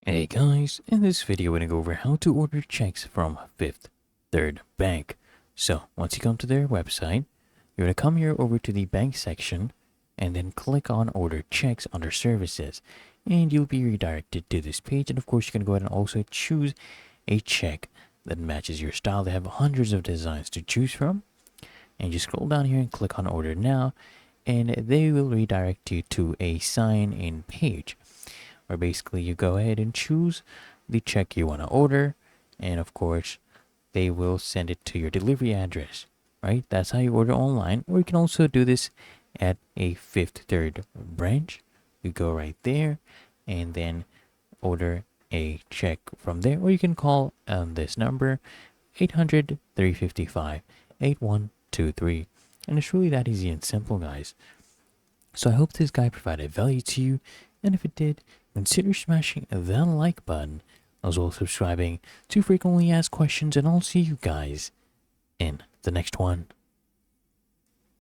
Hey guys, in this video we're going to go over how to order checks from Fifth Third Bank. So once you come to their website, you're going to come here over to the bank section and then click on order checks under services, and you'll be redirected to this page. And of course you can go ahead and also choose a check that matches your style. They have hundreds of designs to choose from, and you scroll down here and click on order now, and they will redirect you to a sign in page where basically you go ahead and choose the check you want to order, and of course they will send it to your delivery address, right? That's how you order online. Or you can also do this at a Fifth Third branch. You go right there and then order a check from there, or you can call on this number 800-355-8123, and it's really that easy and simple, guys. So I hope this guide provided value to you, and if it did, consider smashing that like button, as well as subscribing to frequently asked questions, and I'll see you guys in the next one.